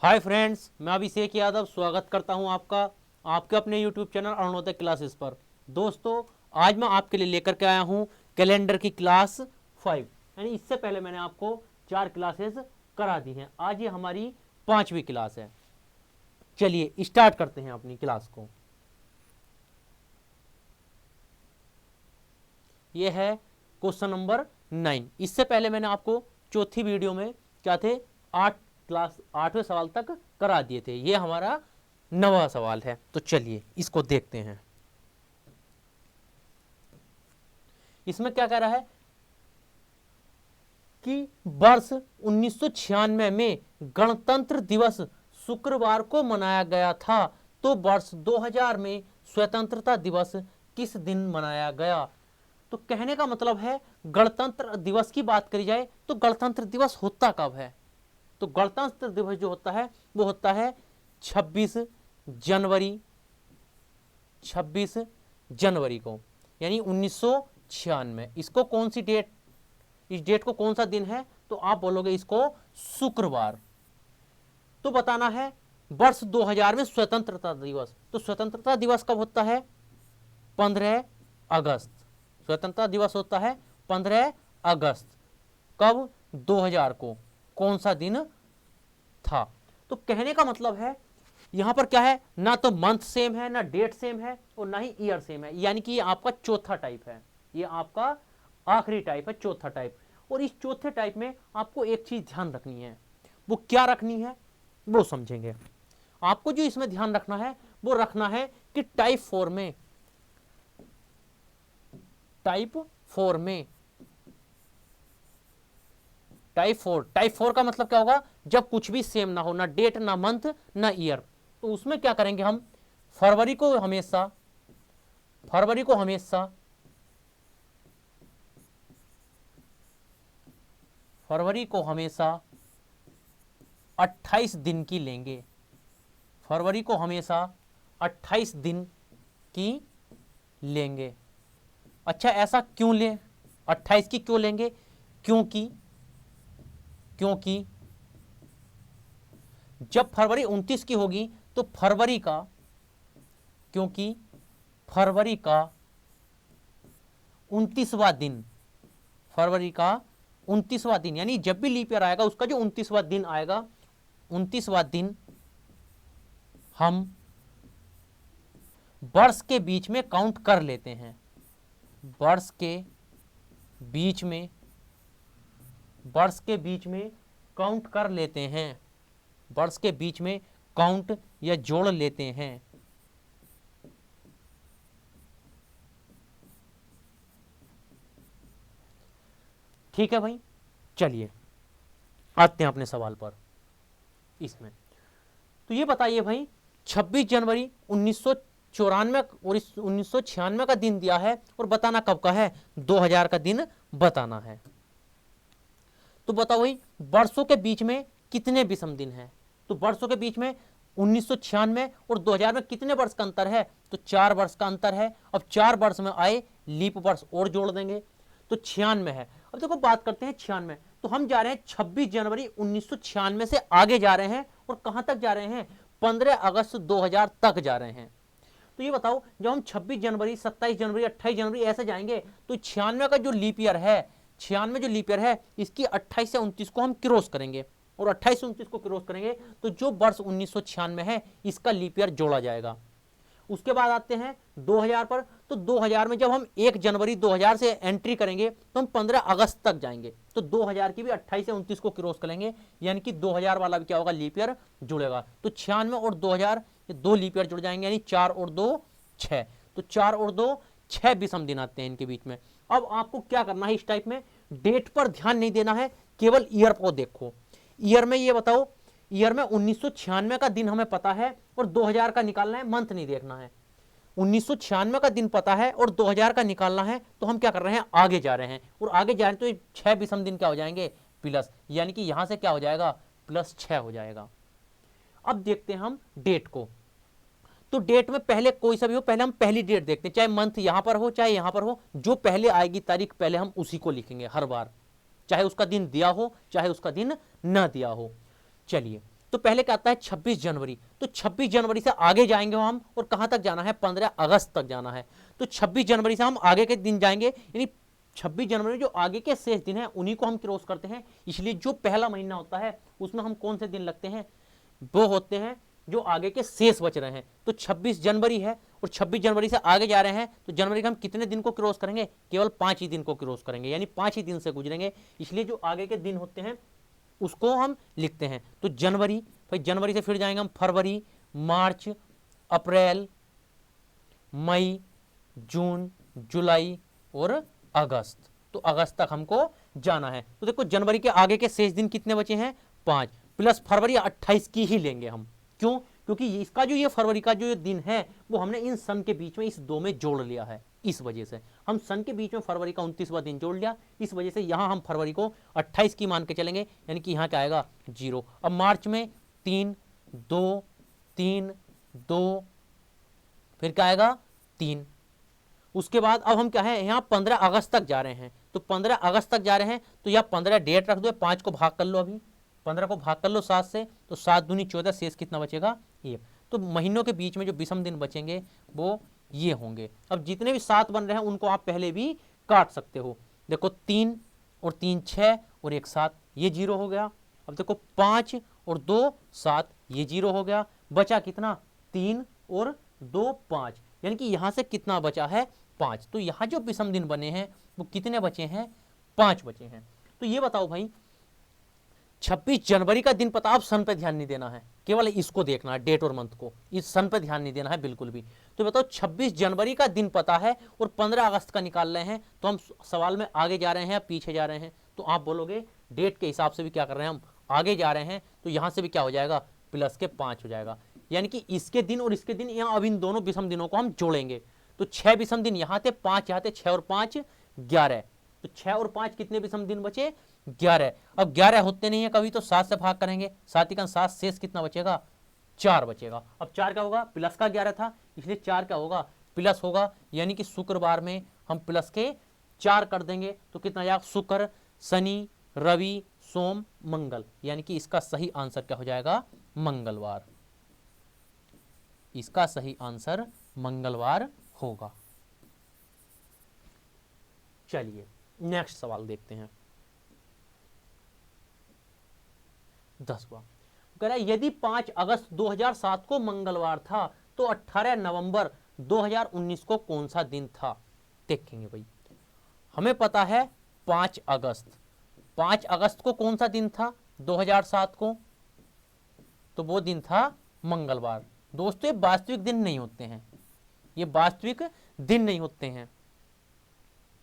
Hi friends, मैं अभिषेक यादव स्वागत करता हूं आपका आपके अपने यूट्यूब चैनल अरुणोदय क्लासेस पर। दोस्तों, आज मैं आपके लिए लेकर के आया हूं कैलेंडर की क्लास 5। यानी इससे पहले मैंने आपको 4 क्लासेस करा दी हैं। आज ये हमारी 5वीं क्लास है। चलिए स्टार्ट करते हैं अपनी क्लास को। ये है क्वेश्चन नंबर 9। इससे पहले मैंने आपको चौथी वीडियो में क्या थे 8वें सवाल तक करा दिए थे। ये हमारा 9वां सवाल है। तो चलिए इसको देखते हैं। इसमें क्या कह रहा है कि वर्ष 1996 में गणतंत्र दिवस शुक्रवार को मनाया गया था, तो वर्ष 2000 में स्वतंत्रता दिवस किस दिन मनाया गया। तो कहने का मतलब है गणतंत्र दिवस की बात करी जाए तो गणतंत्र दिवस होता कब है। तो गणतंत्र दिवस जो होता है वो होता है 26 जनवरी 26 जनवरी को, यानी 1996। इसको कौन सी डेट, इस डेट को कौन सा दिन है, तो आप बोलोगे इसको शुक्रवार। तो बताना है वर्ष 2000 में स्वतंत्रता दिवस। तो स्वतंत्रता दिवस कब होता है? 15 अगस्त। स्वतंत्रता दिवस होता है 15 अगस्त। कब? 2000 को। कौन सा दिन था? तो कहने का मतलब है यहां पर क्या है, ना तो मंथ सेम है, ना डेट सेम है, और ना ही ईयर सेम है। यानी कि ये आपका चौथा टाइप है। ये आपका आखिरी टाइप है, चौथा टाइप। और इस चौथे टाइप में आपको एक चीज ध्यान रखनी है। वो क्या रखनी है वो समझेंगे। आपको जो इसमें ध्यान रखना है वो रखना है कि टाइप 4 में, टाइप 4 में, टाइप 4 का मतलब क्या होगा? जब कुछ भी सेम ना हो, ना डेट, ना मंथ, ना ईयर। तो उसमें क्या करेंगे हम? फरवरी को हमेशा फरवरी को हमेशा फरवरी को हमेशा 28 दिन की लेंगे। फरवरी को हमेशा 28 दिन की लेंगे। अच्छा, ऐसा क्यों लें? 28 की क्यों लेंगे? क्योंकि क्योंकि जब फरवरी 29 की होगी तो फरवरी का, क्योंकि फरवरी का 29वां दिन, फरवरी का 29वां दिन, यानी जब भी लीप ईयर आएगा उसका जो 29वां दिन आएगा, 29वां दिन हम वर्ष के बीच में काउंट कर लेते हैं। वर्ष के बीच में वर्ष के बीच में काउंट कर लेते हैं। वर्ष के बीच में काउंट या जोड़ लेते हैं। ठीक है भाई, चलिए आते हैं अपने सवाल पर। इसमें तो ये बताइए भाई, 26 जनवरी 1994 और 1996 का दिन दिया है, और बताना कब का है? 2000 का दिन बताना है। तो बताओ भाई, वर्षों के बीच में कितने विषम दिन हैं? तो वर्षों के बीच में 1996 और 2000 में कितने वर्ष का अंतर है? तो 4 वर्ष का अंतर है। अब 4 वर्ष में आए लीप वर्ष और जोड़ देंगे तो 96 है। अब देखो बात करते हैं 96। तो हम जा रहे हैं 26 जनवरी 1996 से आगे जा रहे हैं, और कहां तक जा रहे हैं? 15 अगस्त 2000 तक जा रहे हैं। तो ये बताओ, जब हम 26 जनवरी, 27 जनवरी, 28 जनवरी ऐसे जाएंगे तो 96 का जो लीप ईयर है, 96 जो लीप ईयर है, इसकी 28 से 29 को हम क्रॉस करेंगे, और 28 से 29 को क्रॉस करेंगे तो जो वर्ष 1996 है इसका लीप ईयर जोड़ा जाएगा। उसके बाद आते हैं 2000 पर। तो 2000 में जब हम 1 जनवरी 2000 से एंट्री करेंगे तो हम 15 अगस्त तक जाएंगे। तो 2000 की भी 28 से 29 को क्रॉस करेंगे, यानी कि 2000 वाला भी क्या होगा? लीप ईयर जुड़ेगा। तो 96 और 2000 ये 2 लीप ईयर जुड़ जाएंगे, यानी 4 और 2 6। तो 4 और 2 6 विषम दिन आते हैं इनके बीच में। अब आपको क्या करना है इस टाइप में? डेट पर ध्यान नहीं देना है, केवल ईयर को देखो। ईयर में ये बताओ, ईयर में 1996 का दिन हमें पता है और 2000 का निकालना है, मंथ नहीं देखना है। 1996 का दिन पता है और 2000 का निकालना है, तो हम क्या कर रहे हैं? आगे जा रहे हैं, और आगे जा रहे हैं तो 6 विषम दिन क्या हो जाएंगे? प्लस, यानी कि यहां से क्या हो जाएगा? +6 हो जाएगा। अब देखते हैं हम डेट को। तो डेट में पहले कोई सा भी हो, पहले हम पहली डेट देखते हैं, चाहे मंथ यहां पर हो चाहे यहां पर हो, जो पहले आएगी तारीख पहले हम उसी को लिखेंगे हर बार, चाहे उसका दिन दिया हो चाहे उसका दिन न दिया हो। चलिए, तो पहले क्या आता है 26 जनवरी, तो 26 जनवरी से आगे जाएंगे हम, और कहां तक जाना है 15 अगस्त तक जाना है। तो 26 जनवरी से हम आगे के दिन जाएंगे, यानी 26 जनवरी जो आगे के शेष दिन है उन्हीं को हम क्रॉस करते हैं। इसलिए जो पहला महीना होता है उसमें हम कौन से दिन लगते हैं, वो होते हैं जो आगे के शेष बच रहे हैं। तो 26 जनवरी है और 26 जनवरी से आगे जा रहे हैं, तो जनवरी के हम कितने दिन को क्रॉस करेंगे, केवल 5 ही दिन को क्रॉस करेंगे, यानी 5 ही दिन से गुजरेंगे। इसलिए जो आगे के दिन होते हैं उसको हम लिखते हैं। तो जनवरी, भाई जनवरी से फिर जाएंगे हम फरवरी, मार्च, अप्रैल, मई, जून, जुलाई और अगस्त। तो अगस्त तक हमको जाना है। तो देखो जनवरी के आगे के शेष दिन कितने बचे हैं, 5, प्लस फरवरी 28 की ही लेंगे हम। क्यों, क्योंकि इसका जो ये फरवरी का जो दिन है वो हमने इन सन के बीच में इस 2 में जोड़ लिया है। इस वजह से हम सन के बीच में फरवरी का 29वां दिन जोड़ लिया, इस वजह से यहां हम फरवरी को 28 की मान के चलेंगे, यानी कि यहां क्या आएगा 0। अब मार्च में 3 2 3 2, फिर क्या आएगा 3। उसके बाद अब हम क्या है यहाँ 15 अगस्त तक जा रहे हैं। तो 15 अगस्त तक जा रहे हैं, तो यहाँ 15 डेट रख दो, 5 को भाग कर लो, अभी 15 को भाग कर लो 7 से, तो 7 दूनी 14, शेष कितना बचेगा 1। तो महीनों के बीच में जो विषम दिन बचेंगे वो ये होंगे। अब जितने भी 7 बन रहे हैं उनको आप पहले भी काट सकते हो। देखो 3 और 3 6 और 1 7, ये 0 हो गया। अब देखो 5 और 2 7, ये 0 हो गया। बचा कितना 3 और 2 5, यानी कि यहां से कितना बचा है 5। तो यहां जो विषम दिन बने हैं वो कितने बचे हैं, 5 बचे हैं। तो ये बताओ भाई 26 जनवरी का दिन पता, आप सन पे ध्यान नहीं देना है, केवल इसको देखना है, डेट और मंथ को, इस सन पे ध्यान नहीं देना है बिल्कुल भी। तो बताओ 26 जनवरी का दिन पता है और 15 अगस्त का निकाल रहे हैं, तो हम सवाल में आगे जा रहे हैं या पीछे जा रहे हैं। तो आप बोलोगे डेट के हिसाब से भी क्या कर रहे हैं हम, आगे जा रहे हैं, तो यहां से भी क्या हो जाएगा प्लस के 5 हो जाएगा, यानी कि इसके दिन और इसके दिन यहाँ अब इन दोनों विषम दिनों को हम जोड़ेंगे। तो 6 विषम दिन यहाँ थे, 5 यहाँ थे, 6 और 5 11। तो 6 और 5 कितने विषम दिन बचे 11। अब 11 होते नहीं है कभी, तो 7 से भाग करेंगे, 7 का 7, शेष कितना बचेगा 4 बचेगा। अब 4 क्या होगा, प्लस का 11 था इसलिए 4 क्या होगा प्लस होगा, यानी कि शुक्रवार में हम प्लस के 4 कर देंगे। तो कितना जाएगा, शुक्र, शनि, रवि, सोम, मंगल, यानी कि इसका सही आंसर क्या हो जाएगा मंगलवार। इसका सही आंसर मंगलवार होगा। चलिए नेक्स्ट सवाल देखते हैं। 10वां कह रहा है यदि 5 अगस्त 2007 को मंगलवार था तो 18 नवंबर 2019 को कौन सा दिन था। देखेंगे भाई, हमें पता है 5 अगस्त को कौन सा दिन था 2007 को, तो वो दिन था मंगलवार। दोस्तों ये वास्तविक दिन नहीं होते हैं, ये वास्तविक दिन नहीं होते हैं,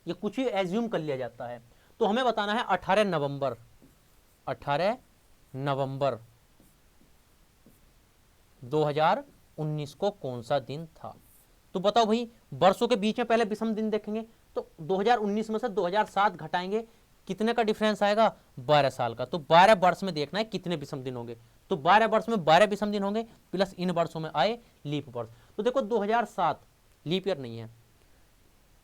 ये कुछ ही एज्यूम कर लिया जाता है। तो हमें बताना है 18 नवंबर 2019 को कौन सा दिन था। तो बताओ भाई, वर्षों के बीच में पहले विषम दिन देखेंगे, तो 2019 में से 2007 घटाएंगे, कितने का डिफरेंस आएगा 12 साल का। तो 12 वर्ष में देखना है कितने विषम दिन होंगे, तो 12 वर्ष में 12 विषम दिन होंगे, प्लस इन वर्षों में आए लीप वर्ष। तो देखो 2007 लीप ईयर नहीं है,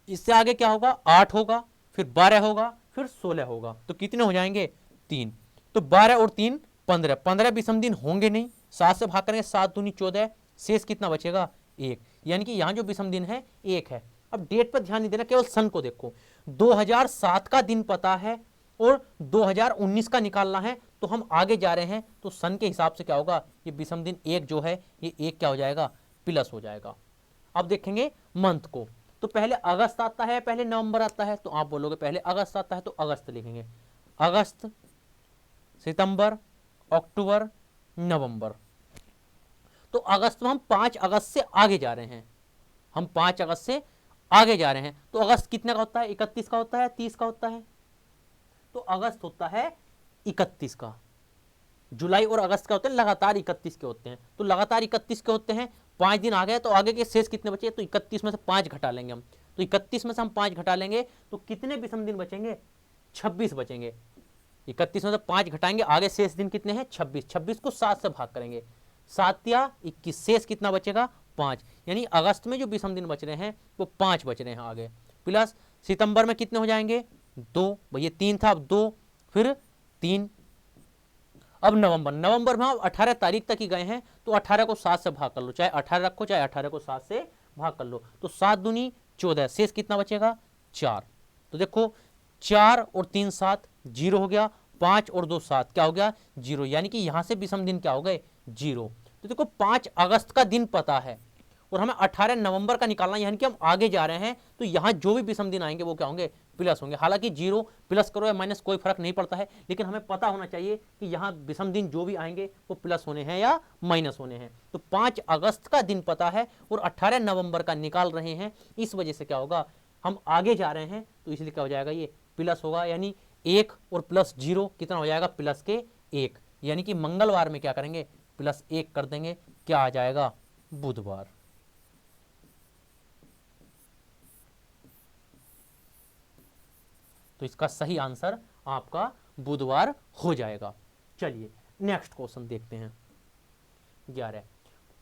इससे आगे क्या होगा 8 होगा, फिर 12 होगा, फिर 16 होगा, तो कितने हो जाएंगे 3। तो 12 और 3 15 विषम दिन होंगे नहीं, 7 से भाग करेंगे, 7 दूनी 14, शेष कितना बचेगा 1, यानी कि यहां जो विषम दिन है 1 है। अब डेट पर ध्यान नहीं देना, केवल सन को देखो। 2007 का दिन पता है और 2019 का निकालना है, तो हम आगे जा रहे हैं, तो सन के हिसाब से क्या होगा, ये विषम दिन 1 जो है ये 1 क्या हो जाएगा प्लस हो जाएगा। अब देखेंगे मंथ को, तो पहले अगस्त आता है पहले नवंबर आता है, तो आप बोलोगे पहले अगस्त आता है तो अगस्त लिखेंगे, अगस्त, सितंबर, अक्टूबर, नवंबर। तो अगस्त में हम 5 अगस्त से आगे जा रहे हैं, हम 5 अगस्त से आगे जा रहे हैं। तो अगस्त कितने का होता है 31 का होता है 30 का होता है, तो अगस्त होता है 31 का। जुलाई और अगस्त का होते हैं लगातार 31 के होते हैं, तो लगातार 31 के होते हैं, 5 दिन आ गए, तो आगे के शेष कितने बचे, तो 31 में से 5 घटा लेंगे हम, तो 31 में से हम 5 घटा लेंगे, तो कितने विषम दिन बचेंगे 26 बचेंगे। 31 में से 5 घटाएंगे, आगे शेष दिन कितने हैं 26, 26 को 7 से भाग करेंगे, 7 या 21, शेष कितना बचेगा 5, यानी अगस्त में जो विषम दिन बच रहे हैं वो 5 बच रहे हैं आगे। प्लस सितंबर में कितने हो जाएंगे 2, भैया 3 था अब 2, फिर 3, अब नवंबर, नवंबर में आप 18 तारीख तक ही गए हैं, तो 18 को 7 से भाग कर लो, चाहे 18 रखो चाहे 18 को 7 से भाग कर लो, तो 7 दूनी 14, शेष कितना बचेगा 4। तो देखो 4 और 3 7 जीरो हो गया, 5 और 2 7 क्या हो गया जीरो, यानी कि यहां से विषम दिन क्या हो गए जीरो। तो देखो 5 अगस्त का दिन पता है और हमें 18 नवंबर का निकालना है, यानी कि हम आगे जा रहे हैं, तो यहां जो भी विषम दिन आएंगे वो क्या होंगे प्लस होंगे। हालांकि जीरो प्लस करो या माइनस कोई फर्क नहीं पड़ता है, लेकिन हमें पता होना चाहिए कि यहाँ विषम दिन जो भी आएंगे वो प्लस होने हैं या माइनस होने हैं। तो 5 अगस्त का दिन पता है और 18 नवंबर का निकाल रहे हैं, इस वजह से क्या होगा हम आगे जा रहे हैं, तो इसलिए क्या हो जाएगा ये प्लस होगा, यानी 1 और प्लस 0 कितना हो जाएगा प्लस के 1, यानी कि मंगलवार में क्या करेंगे प्लस 1 कर देंगे, क्या आ जाएगा बुधवार। तो इसका सही आंसर आपका बुधवार हो जाएगा। चलिए नेक्स्ट क्वेश्चन देखते हैं 11।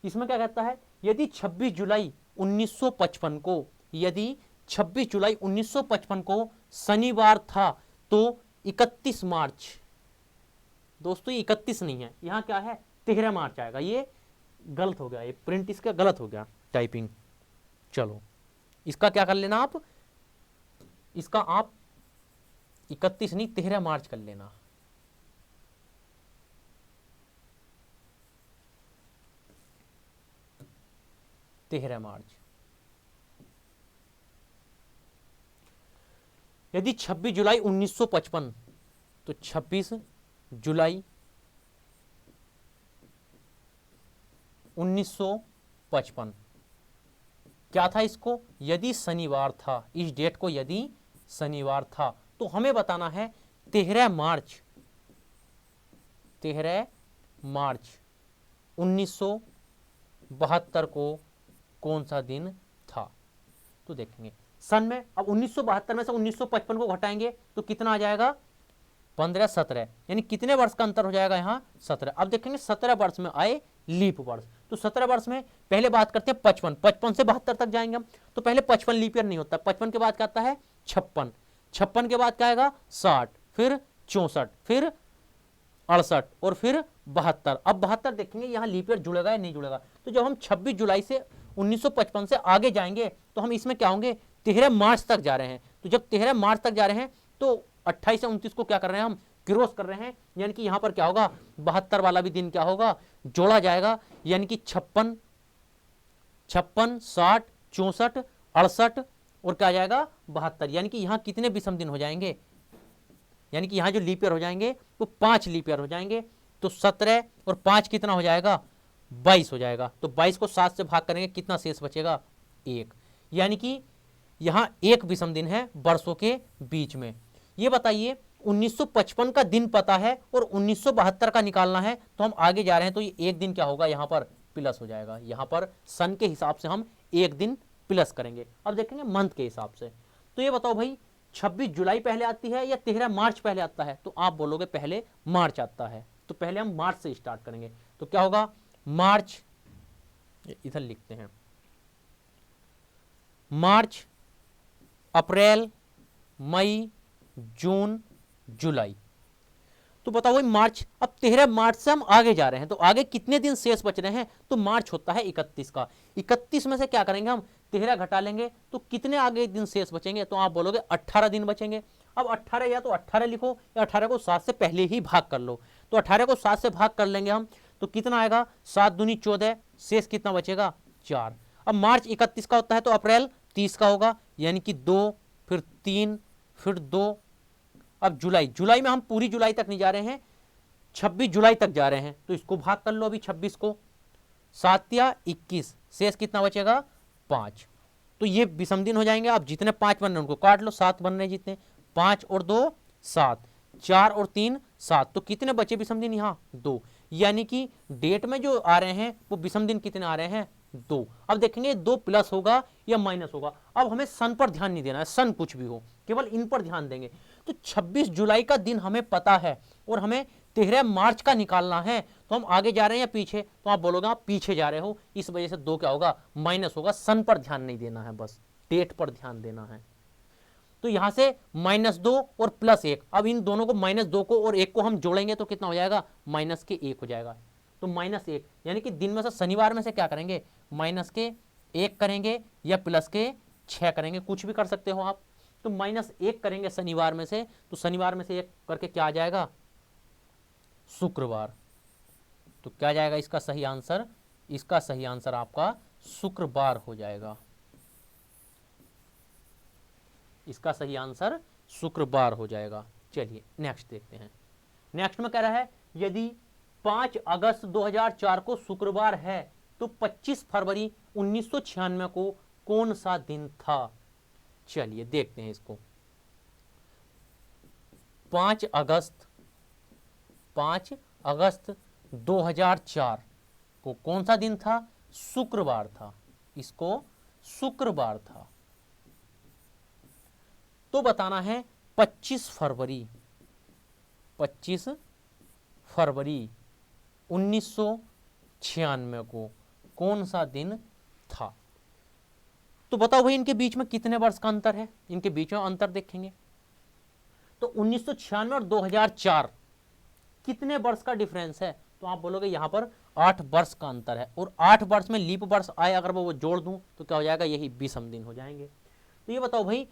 इसमें क्या कहता है, यदि 26 जुलाई 1955 को, यदि 26 जुलाई 1955 को शनिवार था तो 31 मार्च, दोस्तों ये 31 नहीं है, यहां क्या है 13 मार्च आएगा, ये गलत हो गया, ये प्रिंट इसका गलत हो गया टाइपिंग। चलो इसका क्या कर लेना आप, इसका आप 31 नहीं 13 मार्च कर लेना। तेरह मार्च। यदि 26 जुलाई 1955 तो 26 जुलाई 1955 क्या था इसको, यदि शनिवार था, इस डेट को यदि शनिवार था, तो हमें बताना है 13 मार्च 1972 को कौन सा दिन था। तो देखेंगे सन में, अब 1972 में से 1955 को घटाएंगे तो कितना आ जाएगा 15 17, यानी कितने वर्ष का अंतर हो जाएगा यहाँ 17। अब देखेंगे 17 वर्ष में आए लीप वर्ष, तो 17 वर्ष में पहले बात करते हैं 55, 55 से 72 तक जाएंगे हम, तो पहले 55 लीप ईयर नहीं होता, 55 के बाद क्या आता है 56, 56 के बाद क्या आएगा 60, फिर 64, फिर 68 और फिर 72। अब 72 देखेंगे यहाँ लीप ईयर जुड़ेगा या नहीं जुड़ेगा। तो जब हम 26 जुलाई से 1955 से आगे जाएंगे तो हम इसमें क्या होंगे 13 मार्च तक जा रहे हैं। तो जब 13 मार्च तक जा रहे हैं तो 28 से 29 को क्या कर रहे हैं हम क्रॉस कर रहे हैं, यानी कि यहाँ पर क्या होगा 72 वाला भी दिन क्या होगा जोड़ा जाएगा, यानी कि 56 60 64 68 और क्या जाएगा 72, यानी कि यहाँ कितने विषम दिन हो जाएंगे, यानी कि यहाँ जो लीप ईयर हो जाएंगे वो 5 लीप ईयर हो जाएंगे। तो 17 और 5 कितना हो जाएगा 22 हो जाएगा। तो 22 को 7 से भाग करेंगे कितना शेष बचेगा 1, यानी कि यहाँ एक विषम दिन है वर्षों के बीच में। ये बताइए 1955 का दिन पता है और 1972 का निकालना है, तो हम आगे जा रहे हैं, तो ये एक दिन क्या होगा यहाँ पर प्लस हो जाएगा, यहाँ पर सन के हिसाब से हम एक दिन प्लस करेंगे। अब देखेंगे मंथ के हिसाब से। तो ये बताओ भाई 26 जुलाई पहले आती है या 13 मार्च पहले आता है, तो आप बोलोगे पहले मार्च आता है, तो पहले हम मार्च से स्टार्ट करेंगे। तो क्या होगा मार्च, इधर लिखते हैं मार्च अप्रैल मई जून जुलाई। तो बताओ भाई मार्च, अब 13 मार्च से हम आगे जा रहे हैं, तो आगे कितने दिन शेष बच रहे हैं, तो मार्च होता है 31 का, 31 में से क्या करेंगे हम 13 घटा लेंगे, तो कितने आगे दिन शेष बचेंगे, तो आप बोलोगे 18 दिन बचेंगे। अब 18 या तो 18 लिखो या 18 को 7 से पहले ही भाग कर लो, तो 18 को 7 से भाग कर लेंगे हम, तो कितना आएगा 7 दूनी 14, शेष कितना बचेगा 4। अब मार्च 31 का होता है तो अप्रैल 30 का होगा, यानी कि 2 फिर 3 फिर 2। अब जुलाई, जुलाई में हम पूरी जुलाई तक नहीं जा रहे हैं, 26 जुलाई तक जा रहे हैं, तो इसको भाग कर लो अभी 26 को, 7 या 21, शेष कितना बचेगा 5। तो ये विषम दिन हो जाएंगे। आप जितने 5 बन रहे उनको काट लो, 7 बन रहे जितने, 5 और 2 7, 4 और 3 7, तो कितने बचे विषम दिन यहाँ 2, यानी कि डेट में जो आ रहे हैं वो विषम दिन कितने आ रहे हैं 2। अब देखेंगे 2 प्लस होगा या माइनस होगा। अब हमें सन पर ध्यान नहीं देना है, सन कुछ भी हो, केवल इन पर ध्यान देंगे। तो 26 जुलाई का दिन हमें पता है और हमें 13 मार्च का निकालना है, तो हम आगे जा रहे हैं या पीछे, तो आप बोलोगे आप पीछे जा रहे हो, इस वजह से 2 क्या होगा माइनस होगा। सन पर ध्यान नहीं देना है, बस डेट पर ध्यान देना है। तो यहां से -2 और +1, अब इन दोनों को -2 को और 1 को हम जोड़ेंगे तो कितना हो जाएगा, -1 हो जाएगा। तो -1 यानी कि दिन में से शनिवार में से क्या करेंगे, -1 करेंगे या +6 करेंगे, कुछ भी कर सकते हो आप। तो -1 करेंगे शनिवार में से, तो शनिवार में से 1 करके क्या आ जाएगा, शुक्रवार। तो क्या जाएगा इसका सही आंसर, इसका सही आंसर आपका शुक्रवार हो जाएगा। इसका सही आंसर शुक्रवार हो जाएगा। चलिए नेक्स्ट देखते हैं। नेक्स्ट में कह रहा है यदि 5 अगस्त 2004 को शुक्रवार है तो 25 फरवरी 1996 को कौन सा दिन था। चलिए देखते हैं इसको। 5 अगस्त 2004 को कौन सा दिन था, शुक्रवार था। इसको शुक्रवार था। तो बताना है 25 फरवरी 1996 को कौन सा दिन था। तो बताओ भाई इनके बीच में कितने वर्ष का अंतर है, इनके बीच में अंतर देखेंगे तो 1996 और 2004 कितने वर्ष का डिफरेंस है, तो आप बोलोगे यहां पर 8 वर्ष का अंतर है, और 8 वर्ष में लीप वर्ष आए अगर वो जोड़ दूं तो क्या हो जाएगा, यही विषम दिन हो जाएंगे। तो ये बताओ भाई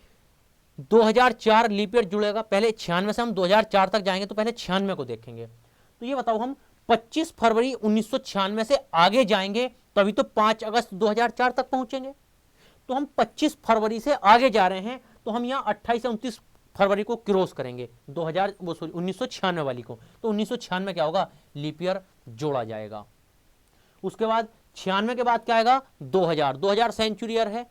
2004 लीप ईयर जुड़ेगा, पहले 96 से हम 2004 तक जाएंगे तो पहले 96 को देखेंगे। तो ये बताओ हम 25 फरवरी 1996 से आगे जाएंगे तभी तो 5 अगस्त 2004 तक पहुंचेंगे। तो हम 25 फरवरी से आगे जा रहे हैं तो हम यहाँ 28 से 29 फरवरी को क्रॉस करेंगे 1996 वाली को, तो 1996 क्या होगा, लीप ईयर जोड़ा जाएगा। उसके बाद 96 के बाद क्या आएगा, 2000 सेंचुरी ईयर है,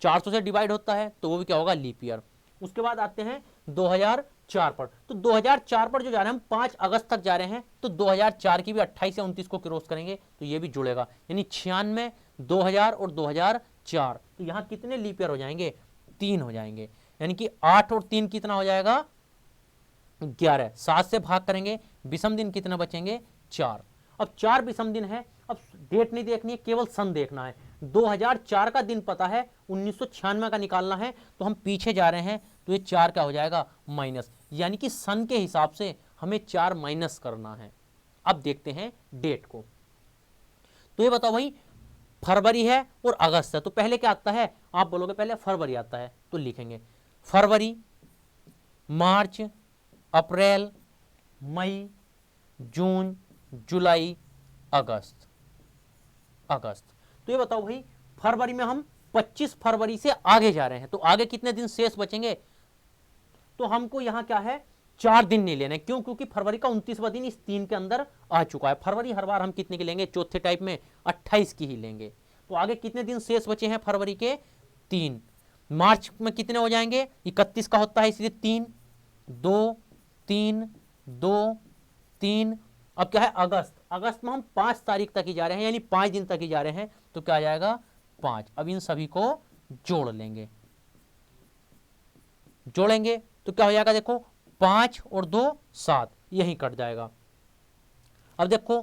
400 से डिवाइड होता है तो वो भी क्या होगा, लीप ईयर। उसके बाद आते हैं 2004 पर, तो 2004 पर जो जा रहे हैं हम 5 अगस्त तक जा रहे हैं, तो 2004 की भी 28 से 29 को क्रॉस करेंगे तो ये भी जुड़ेगा, यानी 96, 2000 और 2004। तो यहाँ कितने लीप ईयर हो जाएंगे, 3 हो जाएंगे, यानी कि 8 और 3 कितना हो जाएगा, 11। 7 से भाग करेंगे, विषम दिन कितना बचेंगे, 4। अब 4 विषम दिन है, अब डेट नहीं देखनी है, केवल सन देखना है। 2004 का दिन पता है, 1996 का निकालना है, तो हम पीछे जा रहे हैं तो ये 4 क्या हो जाएगा, माइनस, यानी कि सन के हिसाब से हमें 4 माइनस करना है। अब देखते हैं डेट को। तो ये बताओ भाई फरवरी है और अगस्त है, तो पहले क्या आता है, आप बोलोगे पहले फरवरी आता है, तो लिखेंगे फरवरी, मार्च, अप्रैल, मई, जून, जुलाई, अगस्त। तो ये बताओ भाई फरवरी में हम 25 फरवरी से आगे जा रहे हैं, तो आगे कितने दिन शेष बचेंगे, तो हमको यहां क्या है, 4 दिन नहीं लेने, क्यों, क्योंकि फरवरी का 29वां दिन इस 3 के अंदर आ चुका है। फरवरी हर बार हम कितने की लेंगे, चौथे टाइप में 28 की ही लेंगे। तो आगे कितने दिन शेष बचे हैं फरवरी के, 3। मार्च में कितने हो जाएंगे, 31 का होता है, इसलिए 3, 2, 3, 2, 3। अब क्या है, अगस्त में हम 5 तारीख तक ही जा रहे हैं, यानी 5 दिन तक ही जा रहे हैं, तो क्या आ जाएगा, 5। अब इन सभी को जोड़ेंगे तो क्या हो जाएगा, देखो 5 और 2 7, यही कट जाएगा। अब देखो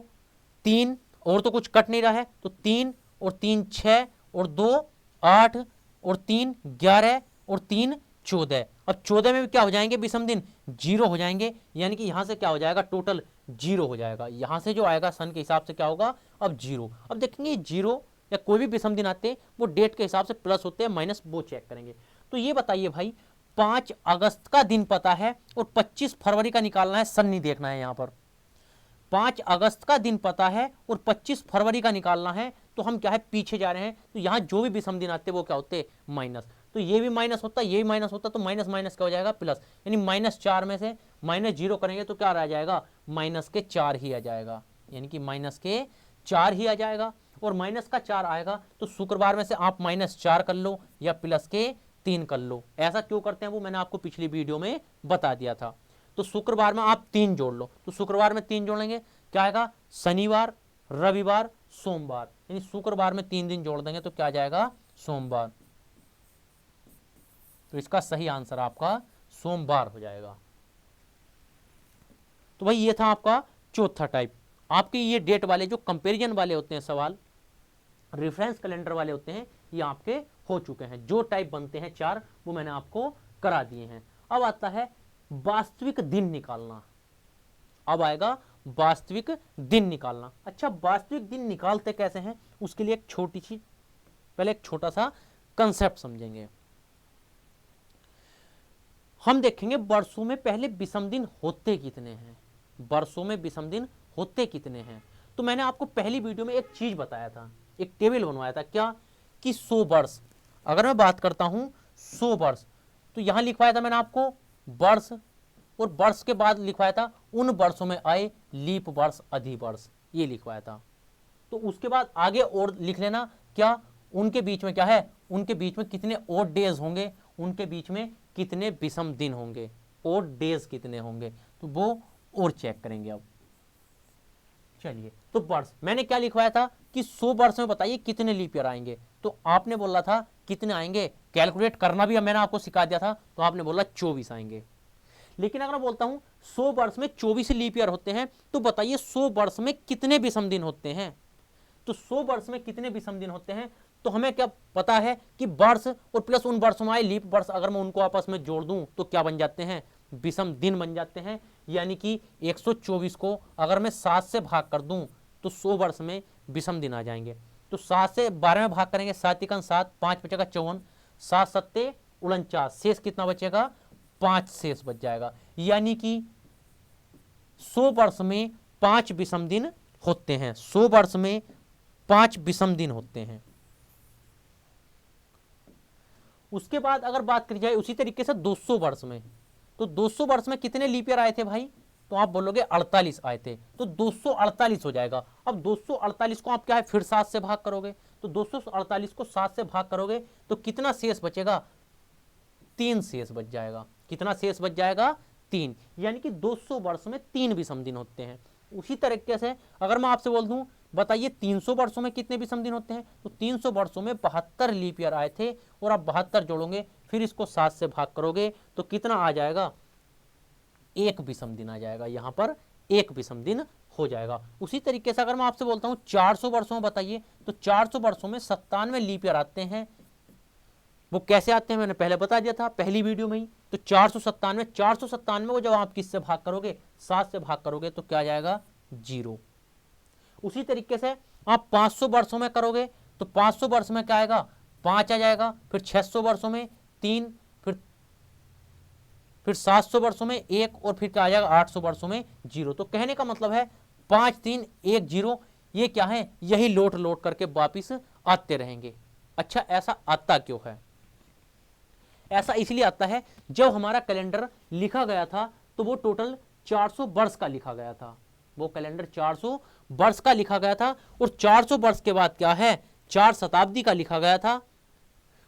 3 और तो कुछ कट नहीं रहा है, तो 3 और 3 6 और 2 8 और 3 11 और 3 14। अब 14 में भी क्या हो जाएंगे, विषम दिन 0 हो जाएंगे, यानी कि यहां से क्या हो जाएगा, टोटल 0 हो जाएगा। यहां से जो आएगा सन के हिसाब से क्या होगा, अब 0। अब देखेंगे 0 या कोई भी विषम दिन आते हैं वो डेट के हिसाब से प्लस होते हैं माइनस, वो चेक करेंगे। तो ये बताइए भाई 5 अगस्त का दिन पता है और 25 फरवरी का निकालना है, सन नहीं देखना है। यहां पर 5 अगस्त का दिन पता है और 25 फरवरी का निकालना है, तो हम क्या है, पीछे जा रहे हैं, तो यहां जो भी विषम दिन आते हैं वो क्या होते हैं, माइनस। तो ये भी माइनस होता है, ये भी माइनस होता है, तो माइनस माइनस क्या हो जाएगा, प्लस, यानी -4 में से -0 करेंगे तो क्या रह जाएगा, -4 ही आ जाएगा, यानी कि -4 ही आ जाएगा। और -4 आएगा तो शुक्रवार में से आप -4 कर लो या +3 कर लो। ऐसा क्यों करते हैं वो मैंने आपको पिछली वीडियो में बता दिया था। तो शुक्रवार में आप 3 जोड़ लो, तो शुक्रवार में 3 जोड़ेंगे, क्या आएगा, शनिवार, रविवार, सोमवार, यानी शुक्रवार में 3 दिन जोड़ देंगे तो क्या आ जाएगा, सोमवार। तो इसका सही आंसर आपका सोमवार हो जाएगा। तो भाई ये था आपका चौथा टाइप। आपके ये डेट वाले जो कंपैरिजन वाले होते हैं सवाल, रेफरेंस कैलेंडर वाले होते हैं, ये आपके हो चुके हैं। जो टाइप बनते हैं 4 वो मैंने आपको करा दिए हैं। अब आता है वास्तविक दिन निकालना। अब आएगा वास्तविक दिन निकालना। अच्छा, वास्तविक दिन निकालते कैसे हैं, उसके लिए एक छोटी सी, पहले एक छोटा सा कंसेप्ट समझेंगे। हम देखेंगे वर्षों में पहले विषम दिन होते कितने हैं, वर्षों में विषम दिन होते कितने हैं। तो मैंने आपको पहली वीडियो में एक चीज बताया था, एक टेबल बनवाया था, क्या कि 100 वर्ष। अगर मैं बात करता हूं 100 वर्ष, तो यहां लिखवाया था मैंने आपको वर्ष, और वर्ष के बाद लिखवाया था उन वर्षों में आए लीप वर्ष, अधिवर्ष, ये लिखवाया था। तो उसके बाद आगे और लिख लेना, क्या उनके बीच में क्या है, उनके बीच में कितने ओड डेज होंगे, उनके बीच में कितने विषम दिन होंगे, ओड डेज कितने होंगे, तो वो और चेक करेंगे। अब चलिए, तो वर्ष मैंने क्या लिखवाया था कि 100 वर्ष में बताइए कितने लीप ईयर आएंगे। तो आपने बोला था कितने आएंगे, कैलकुलेट करना भी मैंने आपको सिखा दिया था, तो आपने बोला 24 आएंगे। लेकिन अगर मैं बोलता हूं 100 वर्ष में 24 लीप ईयर होते हैं, तो बताइए 100 वर्ष में कितने विषम दिन होते हैं। तो 100 वर्ष में कितने विषम दिन होते हैं, तो हमें क्या पता है कि वर्ष और प्लस उन वर्षों में आए लीप वर्ष, अगर मैं उनको आपस में जोड़ दूं तो क्या बन जाते हैं, विषम दिन बन जाते हैं। यानी कि 124 को अगर मैं 7 से भाग कर दूं तो 100 वर्ष में विषम दिन आ जाएंगे। तो 7 से 12 में भाग करेंगे, 7 × 7, 5 बचेगा 54, 7 7 49, शेष कितना बचेगा, 5 शेष बच जाएगा। यानी कि 100 वर्ष में 5 विषम दिन होते हैं, 100 वर्ष में 5 विषम दिन होते हैं। उसके बाद अगर बात करी जाए उसी तरीके से 200 वर्ष में, तो 200 वर्ष में कितने लीप ईयर आए थे भाई, तो आप बोलोगे 48 आए थे, तो 248 हो जाएगा। अब 248 को आप क्या है फिर 7 से भाग करोगे, तो 248 को 7 से भाग करोगे तो कितना शेष बचेगा, 3 शेष बच जाएगा। कितना शेष बच जाएगा, 3। यानी कि 200 वर्ष में 3 विषम दिन होते हैं। उसी तरीके से अगर मैं आपसे बोल दूं बताइए 300 वर्षों में कितने विषम दिन होते हैं, तो 300 वर्षों में 72 लीप ईयर आए थे, और आप 72 जोड़ोगे फिर इसको 7 से भाग करोगे तो कितना आ जाएगा, 1 विषम दिन आ जाएगा। यहां पर 1 विषम दिन हो जाएगा। उसी तरीके से अगर मैं आपसे बोलता हूं 400 वर्षों में बताइए, तो 400 वर्षों में 97 लीप ईयर आते हैं। वो कैसे आते हैं मैंने पहले बता दिया था पहली वीडियो में ही। तो 497 को जब आप किससे भाग करोगे, 7 से भाग करोगे तो क्या आ जाएगा, 0। उसी तरीके से आप 500 वर्षों में करोगे तो 500 वर्ष में क्या आएगा, 5 आ जाएगा। फिर 600 वर्षों में 3, फिर 700 वर्षों में 1, और फिर क्या आ जाएगा 800 वर्षों में 0। तो कहने का मतलब है 5 3 1 0, ये क्या है, यही लौट करके वापिस आते रहेंगे। अच्छा, ऐसा आता क्यों है, ऐसा इसलिए आता है जब हमारा कैलेंडर लिखा गया था तो वो टोटल 400 वर्ष का लिखा गया था, वो कैलेंडर 400 वर्ष का लिखा गया था। और 400 वर्ष के बाद क्या है, 4 शताब्दी का लिखा गया था।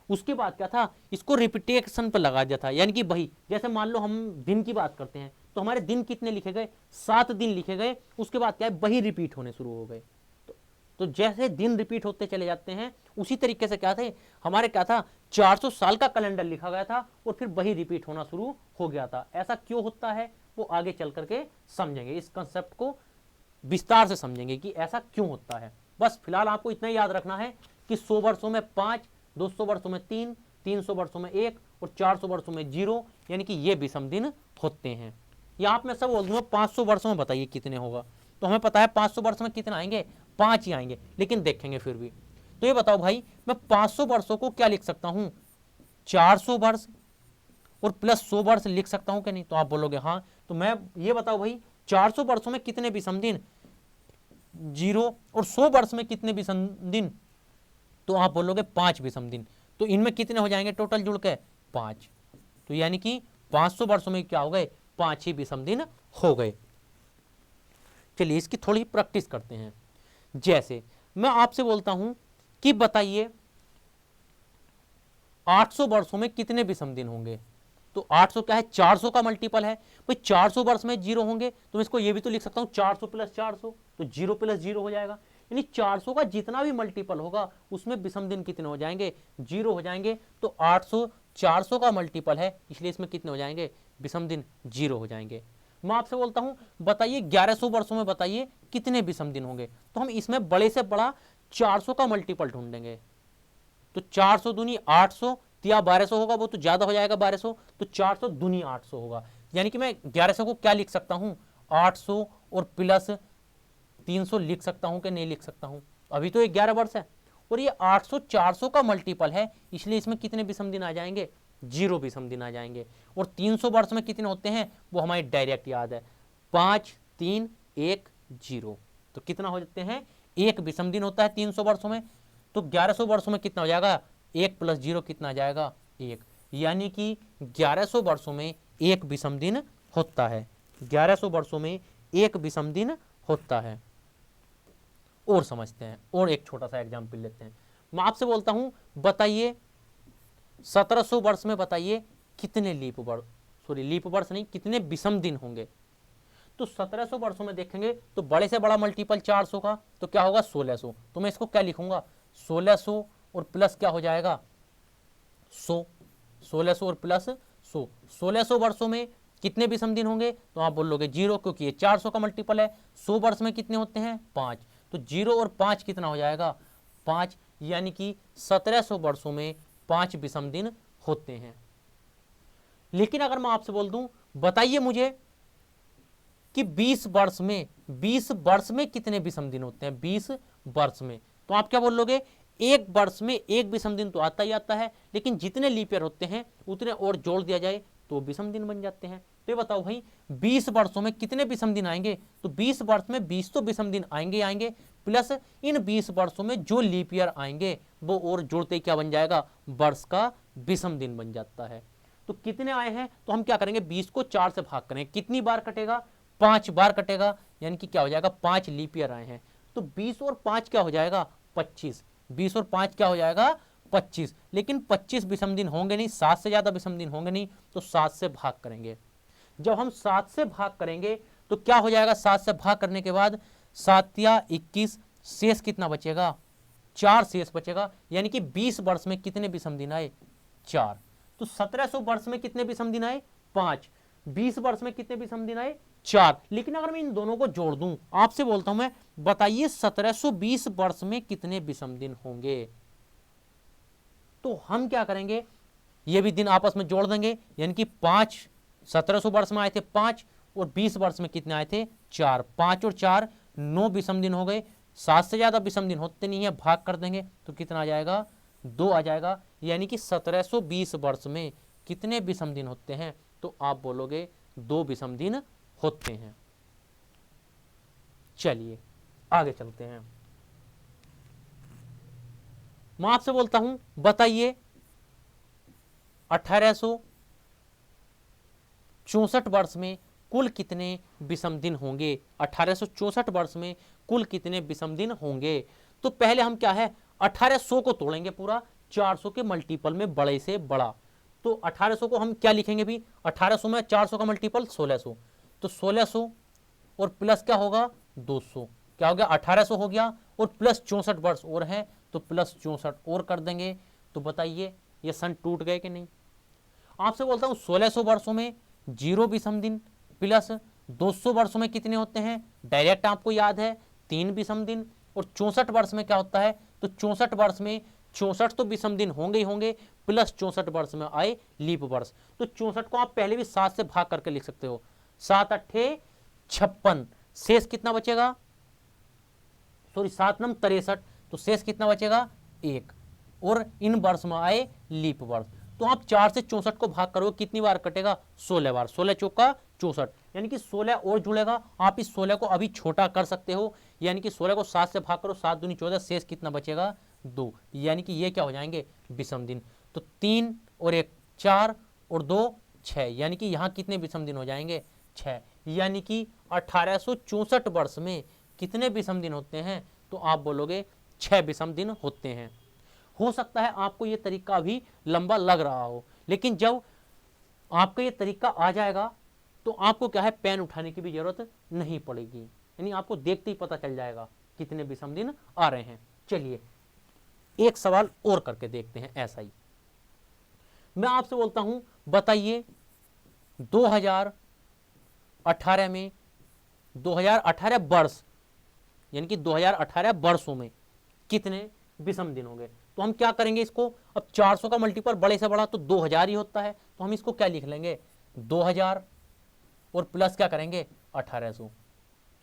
उसके बाद क्या था, इसको रिपीटेशन पर लगा दिया था। यानी कि वही, जैसे मान लो हम दिन की बात करते हैं तो हमारे दिन कितने लिखे गए, 7 दिन लिखे गए। उसके बाद क्या है, वही रिपीट होने शुरू हो गए। तो जैसे दिन रिपीट होते चले जाते हैं उसी तरीके से क्या थे, हमारे क्या था, 400 साल का कैलेंडर लिखा गया था और फिर वही रिपीट होना शुरू हो गया था। ऐसा क्यों होता है वो आगे चल करके समझेंगे, इस कंसेप्ट को विस्तार से समझेंगे कि ऐसा क्यों होता है। बस फिलहाल आपको इतना याद रखना है कि 100 वर्षों में 5, 200 वर्षों में 3, 300 वर्षों में 1 और 400 वर्षों में 0, यानी कि ये विषम दिन होते हैं। या आप मैं सब बोल दूंगा 500 वर्षों में बताइए कितने होगा, तो हमें पता है 500 वर्ष में कितने आएंगे, 5 ही आएंगे, लेकिन देखेंगे फिर भी। तो ये बताओ भाई, मैं 500 वर्षों को क्या लिख सकता हूं, 400 वर्ष और प्लस 100 वर्ष लिख सकता हूं कि नहीं, तो आप बोलोगे हाँ। तो मैं ये बताओ भाई 400 वर्षों में कितने विषम दिन, 0, और 100 वर्ष में कितने विषम दिन, तो आप बोलोगे 5 विषम दिन। तो इनमें कितने हो जाएंगे टोटल जुड़ के, 5। तो यानी कि 500 वर्षों में क्या हो गए, 5 ही विषम दिन हो गए। चलिए इसकी थोड़ी प्रैक्टिस करते हैं। जैसे मैं आपसे बोलता हूं कि बताइए 800 वर्षों में कितने विषम दिन होंगे, तो 800 क्या है, 400 का मल्टीपल है भाई। 400 वर्ष में 0 होंगे तो मैं इसको ये भी तो लिख सकता हूं 400 + 400, तो 0 + 0 हो जाएगा। यानी 400 का जितना भी मल्टीपल होगा उसमें विषम दिन कितने हो जाएंगे, 0 हो जाएंगे। तो 800 400 का मल्टीपल है, इसलिए इसमें कितने हो जाएंगे, विषम दिन 0 हो जाएंगे। मैं आपसे बोलता हूं बताइए 1100 वर्षों में बताइए कितने विषम दिन होंगे, तो हम इसमें बड़े से बड़ा 400 का मल्टीपल ढूंढेंगे। तो 400 दूनी 800, या 1200 होगा, वो तो ज्यादा हो जाएगा 1200, तो 400 दूनी 800 होगा। यानी कि मैं 1100 को क्या लिख सकता हूं, 800 और प्लस 300 लिख सकता हूं कि नहीं लिख सकता हूं? अभी तो 11 वर्ष है और ये 800 400 का मल्टीपल है, इसलिए इसमें कितने विषम दिन आ जाएंगे, 0 विषम दिन आ जाएंगे। और 300 वर्ष में कितने होते हैं वो हमारी डायरेक्ट याद है, 5 3 1 0। तो कितना हो जाते हैं, 1 विषम दिन होता है 300 वर्षों में। तो 1100 वर्षों में कितना हो जाएगा, 1 + 0 कितना आ जाएगा, 1। यानी कि 1100 वर्षों में 1 विषम दिन होता है, 1100 वर्षों में 1 विषम दिन होता है। और समझते हैं, और एक छोटा सा एग्जाम्पल लेते हैं। मैं आपसे बोलता हूं बताइए 1700 वर्ष में बताइए कितने लीप वर्ष, सॉरी लीप वर्ष नहीं, कितने विषम दिन होंगे। तो 1700 वर्षों में देखेंगे तो बड़े से बड़ा मल्टीपल 400 का, तो क्या होगा 1600। तो मैं इसको क्या लिखूंगा, 1600 और प्लस क्या हो जाएगा 100, 1600 और प्लस 100। 1600 वर्षों में कितने विषम दिन होंगे, तो आप बोलोगे 0, क्योंकि ये 400 का मल्टीपल है। 100 वर्ष में कितने होते हैं, 5, तो 0 और 5 कितना हो जाएगा, 5। यानी कि 1700 वर्षों में 5 विषम दिन होते हैं। लेकिन अगर मैं आपसे बोल दूं बताइए मुझे कि 20 वर्ष में कितने विषम दिन होते हैं, 20 वर्ष में, तो आप क्या बोलोगे, एक वर्ष में एक विषम दिन तो आता ही आता है, लेकिन जितने लीप ईयर होते हैं उतने और जोड़ दिया जाए तो विषम दिन बन जाते हैं। तो ये बताओ भाई 20 वर्षों में कितने विषम दिन आएंगे, तो 20 वर्ष में 20 तो विषम दिन आएंगे आएंगे, प्लस इन 20 वर्षों में जो लीप ईयर आएंगे वो और जोड़ते ही क्या बन जाएगा, वर्ष का विषम दिन बन जाता है। तो कितने आए हैं, तो हम क्या करेंगे, 20 को 4 से भाग करेंगे, कितनी बार कटेगा, 5 बार कटेगा, यानी कि क्या हो जाएगा, 5 लीप ईयर आए हैं। तो 20 और 5 क्या हो जाएगा, 25, 20 और 5 क्या हो जाएगा, 25। लेकिन 25 विषम दिन होंगे नहीं, 7 से ज्यादा विषम दिन होंगे नहीं, तो 7 से भाग करेंगे। जब हम 7 से भाग करेंगे तो क्या हो जाएगा, 7 से भाग करने के बाद 7 या 21, शेष कितना बचेगा, 4 शेष बचेगा। यानी कि 20 वर्ष में कितने विषम दिन आए, 4। तो 1700 वर्ष में कितने विषम दिन आए, 5। 20 वर्ष में कितने विषम दिन आए, 4। लेकिन अगर मैं इन दोनों को जोड़ दूं, आपसे बोलता हूं मैं बताइए 1720 वर्ष में कितने विषम दिन होंगे, तो हम क्या करेंगे, ये भी दिन आपस में जोड़ देंगे। यानी कि 5 1700 वर्ष में आए थे 5, और 20 वर्ष में कितने आए थे, 4। 5 और 4 9 विषम दिन हो गए। 7 से ज्यादा विषम दिन होते नहीं है, भाग कर देंगे तो कितना आ जाएगा, 2 आ जाएगा। यानी कि 1720 वर्ष में कितने विषम दिन होते हैं, तो आप बोलोगे 2 विषम दिन होते हैं। चलिए आगे चलते हैं। मैं आपसे बोलता हूं बताइए 1864 वर्ष में कुल कितने विषम दिन होंगे, 1864 वर्ष में कुल कितने विषम दिन होंगे। तो पहले हम क्या है, 1800 को तोड़ेंगे पूरा 400 के मल्टीपल में बड़े से बड़ा। तो 1800 को हम क्या लिखेंगे भी, 1800 में 400 का मल्टीपल 1600, तो 1600 और प्लस क्या होगा 200, क्या हो गया 1800 हो गया, और प्लस 64 वर्ष और है तो प्लस 64 और कर देंगे। तो बताइए ये सन टूट गए कि नहीं। आपसे बोलता हूं 1600 वर्षों में 0 विषम दिन, प्लस 200 वर्षों में कितने होते हैं, डायरेक्ट आपको याद है 3 विषम दिन। और 64 वर्ष में क्या होता है, तो 64 वर्ष में 64 तो विषम दिन होंगे ही होंगे, प्लस 64 वर्ष में आए लीप वर्ष। तो 64 को आप पहले भी 7 से भाग करके लिख सकते हो, 7 8 56, शेष कितना बचेगा, सॉरी 7 9 63, तो शेष कितना बचेगा 1। और इन वर्ष में आए लीप वर्ष, तो आप 4 से 64 को भाग करोगे कितनी बार कटेगा, 16 बार, 16 चौका 64, यानी कि 16 और जुड़ेगा। आप इस 16 को अभी छोटा कर सकते हो, यानी कि 16 को 7 से भाग करो, 7 दूनी 14, शेष कितना बचेगा 2। यानी कि ये क्या हो जाएंगे विषम दिन। तो 3 और 1 4 और 2 6, यानी कि यहाँ कितने विषम दिन हो जाएंगे 6। यानी कि 1864 वर्ष में कितने विषम दिन होते हैं, तो आप बोलोगे 6 विषम दिन होते हैं। हो सकता है आपको ये तरीका भी लंबा लग रहा हो, लेकिन जब आपका ये तरीका आ जाएगा तो आपको क्या है, पेन उठाने की भी जरूरत नहीं पड़ेगी, यानी आपको देखते ही पता चल जाएगा कितने विषम दिन आ रहे हैं। चलिए एक सवाल और करके देखते हैं ऐसा ही। मैं आपसे बोलता हूं बताइए 2018 में 2018 वर्ष, यानी कि 2018 वर्षों में कितने विषम दिन होंगे। तो हम क्या करेंगे इसको, अब 400 का मल्टीपल बड़े से बड़ा तो 2000 ही होता है, तो हम इसको क्या लिख लेंगे 2000 और प्लस क्या करेंगे 1800,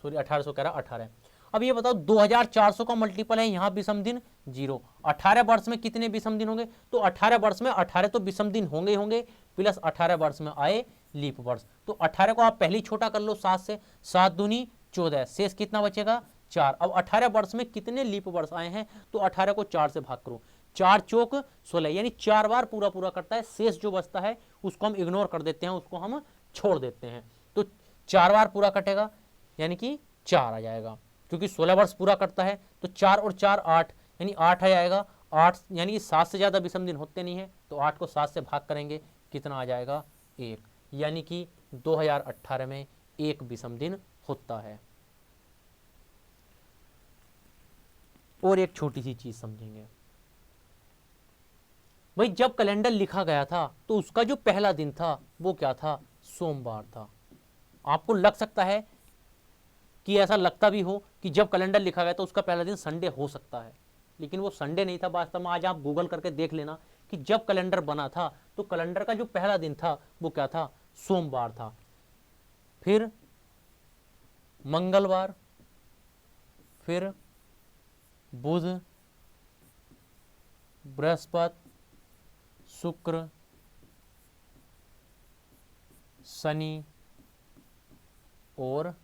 सॉरी 1800 कह रहा 18। अब ये बताओ 2400 का मल्टीपल है यहाँ विषम दिन 0, 18 वर्ष में कितने विषम दिन होंगे, तो 18 वर्ष में 18 तो विषम दिन होंगे ही होंगे, प्लस 18 वर्ष में आए लीप वर्ष, तो 18 को आप पहले ही छोटा कर लो 7 से, 7 दूनी 14, शेष कितना बचेगा 4। अब 18 वर्ष में कितने लीप वर्ष आए हैं, तो 18 को 4 से भाग करो, 4 चौक 16, यानी 4 बार पूरा पूरा करता है, शेष जो बचता है उसको हम इग्नोर कर देते हैं, उसको हम छोड़ देते हैं, तो 4 बार पूरा कटेगा यानी कि 4 आ जाएगा, क्योंकि 16 वर्ष पूरा करता है, तो 4 और 4 8, यानी 8 आ जाएगा, 8 यानी कि 7 से ज़्यादा विषम दिन होते नहीं है, तो 8 को 7 से भाग करेंगे कितना आ जाएगा 1, यानी कि 2018 में 1 विषम दिन होता है। और एक छोटी सी चीज समझेंगे भाई, जब कैलेंडर लिखा गया था तो उसका जो पहला दिन था वो क्या था, सोमवार था। आपको लग सकता है कि ऐसा लगता भी हो कि जब कैलेंडर लिखा गया तो उसका पहला दिन संडे हो सकता है, लेकिन वो संडे नहीं था वास्तव में। आज आप गूगल करके देख लेना कि जब कैलेंडर बना था तो कैलेंडर का जो पहला दिन था वो क्या था, सोमवार था, फिर मंगलवार, फिर बुध, बृहस्पति, शुक्र, शनि और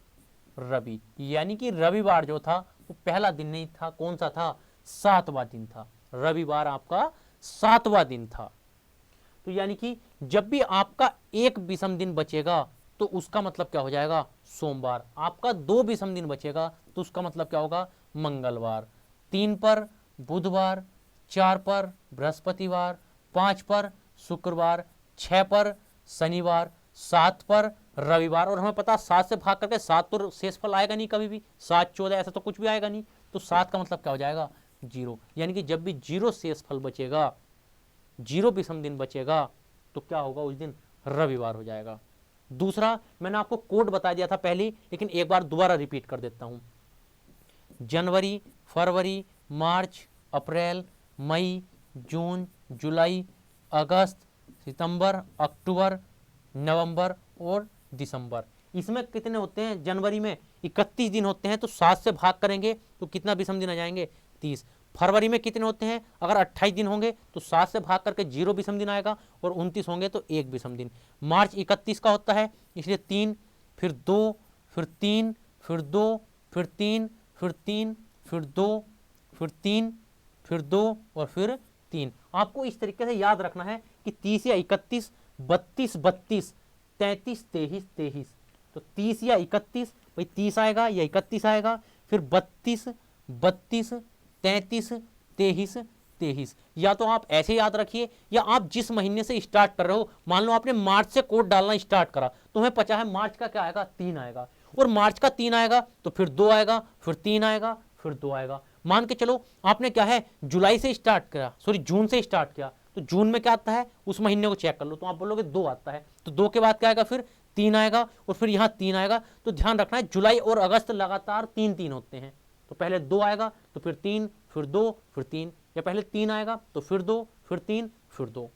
रवि, यानी कि रविवार जो था वो पहला दिन नहीं था, कौन सा था, 7वां दिन था, रविवार आपका 7वां दिन था। तो यानी कि जब भी आपका 1 विषम दिन बचेगा तो उसका मतलब क्या हो जाएगा, सोमवार। आपका 2 विषम दिन बचेगा तो उसका मतलब क्या होगा, मंगलवार। 3 पर बुधवार, 4 पर बृहस्पतिवार, 5 पर शुक्रवार, 6 पर शनिवार, 7 पर रविवार। और हमें पता 7 से भाग करके 7 तो शेषफल आएगा नहीं कभी भी, 7 14 ऐसा तो कुछ भी आएगा नहीं, तो 7 का मतलब क्या हो जाएगा 0, यानी कि जब भी 0 शेषफल बचेगा, 0 विषम दिन बचेगा तो क्या होगा उस दिन, रविवार हो जाएगा। दूसरा, मैंने आपको कोड बता दिया था पहले, लेकिन एक बार दोबारा रिपीट कर देता हूं। जनवरी, फरवरी, मार्च, अप्रैल, मई, जून, जुलाई, अगस्त, सितंबर, अक्टूबर, नवंबर और दिसंबर, इसमें कितने होते हैं, जनवरी में 31 दिन होते हैं, तो 7 से भाग करेंगे तो कितना विषम दिन आ जाएंगे, 30। फरवरी में कितने होते हैं, अगर 28 दिन होंगे तो 7 से भाग करके 0 विषम दिन आएगा, और 29 होंगे तो 1 विषम दिन। मार्च 31 का होता है, इसलिए 3, फिर 2, फिर 3, फिर 2, फिर 3, फिर 3, फिर 2, फिर 3, फिर 2 और फिर 3। आपको इस तरीके से याद रखना है कि 30 या 31, 32, 32, 33, 23, 23, तो 30 या 31, भाई 30 आएगा या 31 आएगा, फिर 32, 32, 33, 23, 23। या तो आप ऐसे याद रखिए, या आप जिस महीने से स्टार्ट कर रहे हो, मान लो आपने मार्च से कोड डालना स्टार्ट करा, तो हमें पता है मार्च का क्या आएगा, 3 आएगा, और मार्च का 3 आएगा तो फिर 2 आएगा, फिर 3 आएगा, फिर 2 आएगा। मान के चलो आपने क्या है, जुलाई से स्टार्ट किया, सॉरी जून से स्टार्ट किया, तो जून में क्या आता है, उस महीने को चेक कर लो, तो आप बोलोगे 2 आता है, तो 2 के बाद क्या आएगा, फिर 3 आएगा, और फिर यहाँ 3 आएगा। तो ध्यान रखना है, जुलाई और अगस्त लगातार 3-3 होते हैं, तो पहले 2 आएगा तो फिर 3, फिर 2, फिर 3, या पहले 3 आएगा तो फिर 2, फिर 3, फिर 2।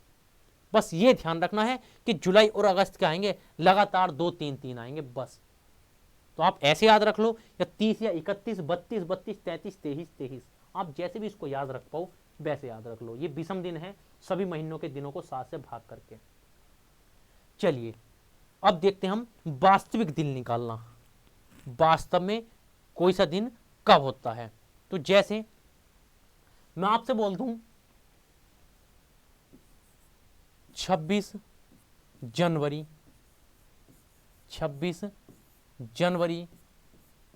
बस ये ध्यान रखना है कि जुलाई और अगस्त क्या आएंगे, लगातार 2, 3, 3 आएंगे बस। तो आप ऐसे याद रख लो, या 30 या 31, 32, 32, 33, 23, 23, आप जैसे भी इसको याद रख पाओ वैसे याद रख लो। ये विषम दिन है, सभी महीनों के दिनों को 7 से भाग करके। चलिए अब देखते हैं हम वास्तविक दिन निकालना, वास्तव में कोई सा दिन कब होता है। तो जैसे मैं आपसे बोल दूं 26 जनवरी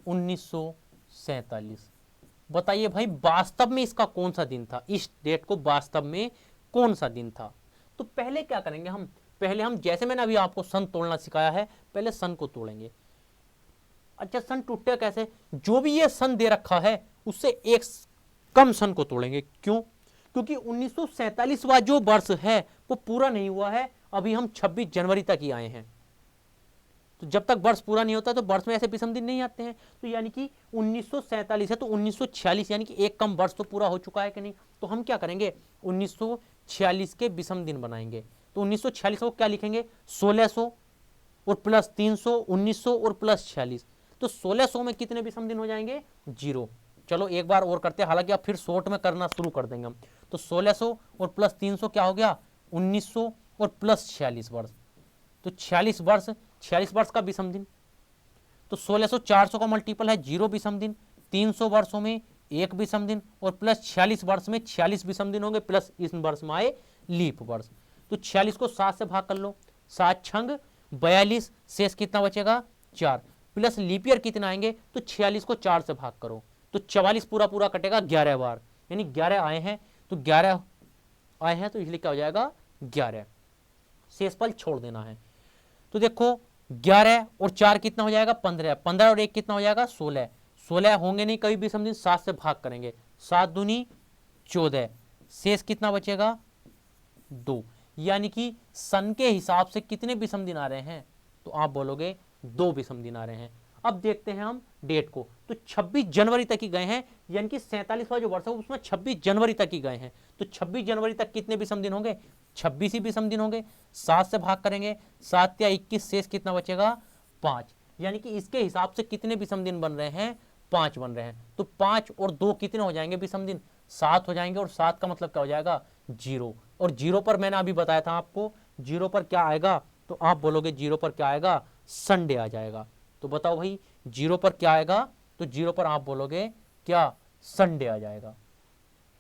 1947, बताइए भाई वास्तव में इसका कौन सा दिन था, इस डेट को वास्तव में कौन सा दिन था। तो पहले क्या करेंगे हम, पहले हम जैसे मैंने अभी आपको सन तोड़ना सिखाया है, पहले सन को तोड़ेंगे। अच्छा सन टूटे कैसे, जो भी ये सन दे रखा है उससे एक कम सन को तोड़ेंगे। क्यों, क्योंकि 1947वां जो वर्ष है वो पूरा नहीं हुआ है, अभी हम 26 जनवरी तक ही आए हैं। तो जब तक वर्ष पूरा नहीं होता तो वर्ष में ऐसे विषम दिन नहीं आते हैं। तो यानी कि 1947 है तो 1946 यानी कि एक कम वर्ष तो पूरा हो चुका है कि नहीं। तो हम क्या करेंगे 1946 के विषम दिन बनाएंगे। तो 1946 को क्या लिखेंगे 1600 और प्लस 300 1900 और प्लस 46। तो 1600 में कितने विषम दिन हो जाएंगे 0। चलो एक बार और करते हैं, हालांकि अब फिर शॉर्ट में करना शुरू कर देंगे हम। तो 1600 और प्लस 300 क्या हो गया 1900 और प्लस 46 वर्ष। तो 46 वर्ष का विषम दिन। तो 1600 400 का मल्टीपल है 0 विषम दिन, 300 वर्षों में 1 विषम दिन और प्लस 46 वर्ष में 46 विषम दिन होंगे, प्लस इस वर्ष में आए लीप वर्ष। तो 46 को 7 से भाग कर लो, 7 छंग 42, शेष कितना बचेगा 4, प्लस लीप ईयर कितना आएंगे तो 46 को 4 से भाग करो तो 44 पूरा पूरा कटेगा 11 बार, यानी 11 आए हैं तो 11 आए हैं तो इसलिए क्या हो जाएगा 11, शेष पल छोड़ देना है। तो देखो 11 और 4 कितना हो जाएगा 15, 15 और 1 कितना हो जाएगा 16, 16 होंगे नहीं कभी भी समझिए 7 से भाग करेंगे, 7 दूनी 14, शेष कितना बचेगा 2। यानी कि सन के हिसाब से कितने विषम दिन आ रहे हैं तो आप बोलोगे 2 विषम दिन आ रहे हैं। अब देखते हैं हम डेट को, तो 26 जनवरी तक ही गए हैं, यानी कि 47वां जो वर्ष है उसमें 26 जनवरी तक ही गए हैं। तो 26 जनवरी तक कितने विषम दिन होंगे 26 ही विषम दिन होंगे, 7 से भाग करेंगे 7 या 21, शेष कितना बचेगा 5। यानी कि इसके हिसाब से कितने विषम दिन बन रहे हैं 5 बन रहे हैं। तो 5 और 2 कितने हो जाएंगे विषम दिन 7 हो जाएंगे, और 7 का मतलब क्या हो जाएगा 0। और 0 पर मैंने अभी बताया था आपको 0 पर क्या आएगा, तो आप बोलोगे 0 पर क्या आएगा संडे आ जाएगा। तो बताओ भाई 0 पर क्या आएगा, तो 0 पर आप बोलोगे क्या संडे आ जाएगा।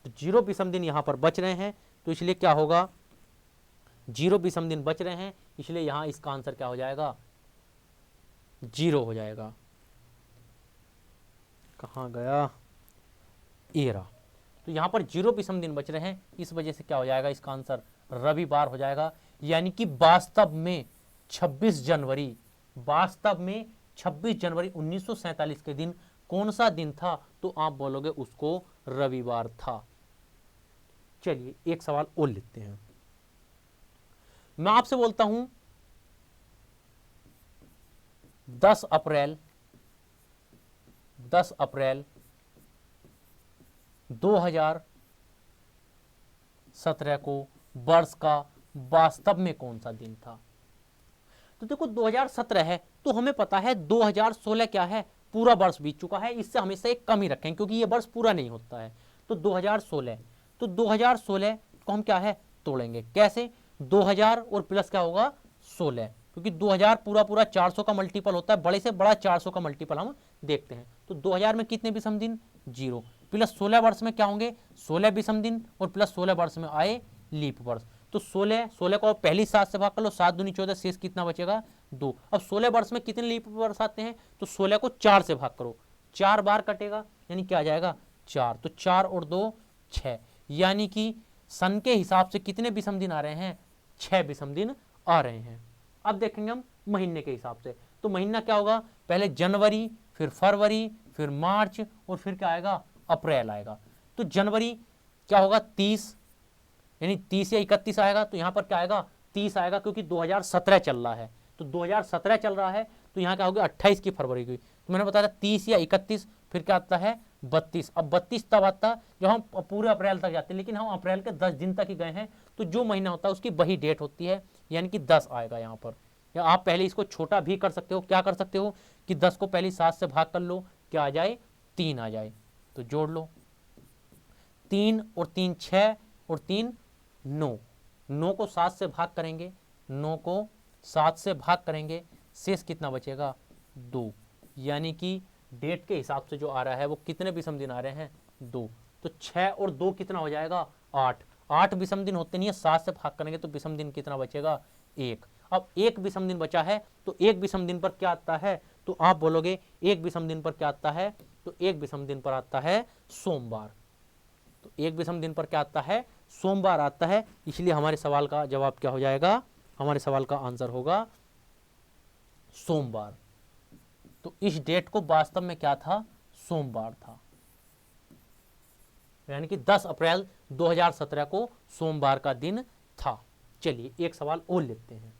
तो 0 विषम दिन यहां पर बच रहे हैं, तो इसलिए क्या होगा 0 विषम दिन बच रहे हैं, इसलिए यहां इसका आंसर क्या हो जाएगा 0 हो जाएगा। कहां गया एरा। तो यहां पर 0 विषम दिन बच रहे हैं, इस वजह से क्या हो जाएगा इसका आंसर रविवार हो जाएगा। यानी कि वास्तव में 26 जनवरी 1947 के दिन कौन सा दिन था, तो आप बोलोगे उसको रविवार था। चलिए एक सवाल और लिखते हैं। मैं आपसे बोलता हूं 10 अप्रैल 2017 को वर्ष का वास्तव में कौन सा दिन था। तो देखो 2017 है तो हमें पता है 2016 क्या है पूरा वर्ष बीत चुका है, इससे हमेशा एक कम ही रखें क्योंकि ये वर्ष पूरा नहीं होता है। तो 2016, तो 2016 को हम क्या है तोड़ेंगे, कैसे 2000 और प्लस क्या होगा 16, क्योंकि 2000 पूरा पूरा 400 का मल्टीपल होता है, बड़े से बड़ा 400 का मल्टीपल हम देखते हैं। तो 2000 में कितने विषम दिन 0, प्लस 16 वर्ष में क्या होंगे 16 विषम दिन और प्लस 16 वर्ष में आए लीप वर्ष। तो 16 को पहली 7 से भाग कर लो, 7 दूनी 14, शेष कितना बचेगा 2। अब 16 वर्ष में कितने लीप वर्ष आते हैं, तो 16 को 4 से भाग करो, 4 बार कटेगा यानी क्या आ जाएगा 4। तो 4 और 2 6, यानी कि सन के हिसाब से कितने विषम दिन आ रहे हैं 6 विषम दिन आ रहे हैं। अब देखेंगे हम महीने के हिसाब से, तो महीना क्या होगा पहले जनवरी, फिर फरवरी, फिर मार्च और फिर क्या आएगा अप्रैल आएगा। तो जनवरी क्या होगा 30, यानी 30 या 31 आएगा, तो यहां पर क्या आएगा 30 आएगा क्योंकि 2017 चल रहा है। तो 2017 चल रहा है तो यहाँ क्या होगा 28 की फरवरी की। तो मैंने बताया 30 या 31, फिर क्या आता है 32। अब 32 तब आता है जब हम पूरे अप्रैल तक जाते हैं, लेकिन हम अप्रैल के 10 दिन तक ही गए हैं, तो जो महीना होता है उसकी वही डेट होती है, यानी कि 10 आएगा यहाँ पर। या आप पहले इसको छोटा भी कर सकते हो, क्या कर सकते हो कि 10 को पहले 7 से भाग कर लो, क्या आ जाए 3 आ जाए, तो जोड़ लो 3 और 3 6 और 3 9, 9 को 7 से भाग करेंगे, 9 को 7 से भाग करेंगे, शेष कितना बचेगा 2। यानी कि डेट के हिसाब से जो आ रहा है वो कितने विषम दिन आ रहे हैं 2। तो 6 और 2 कितना हो जाएगा 8, 8 विषम दिन होते नहीं है, 7 से भाग करेंगे तो विषम दिन कितना बचेगा 1। अब 1 विषम दिन बचा है, तो 1 विषम दिन पर क्या आता है, तो आप बोलोगे 1 विषम दिन पर क्या आता है, तो 1 विषम दिन पर आता है सोमवार। तो 1 विषम दिन पर क्या आता है सोमवार आता है, इसलिए हमारे सवाल का जवाब क्या हो जाएगा, हमारे सवाल का आंसर होगा सोमवार। तो इस डेट को वास्तव में क्या था सोमवार था, यानी कि 10 अप्रैल 2017 को सोमवार का दिन था। चलिए एक सवाल और लिखते हैं।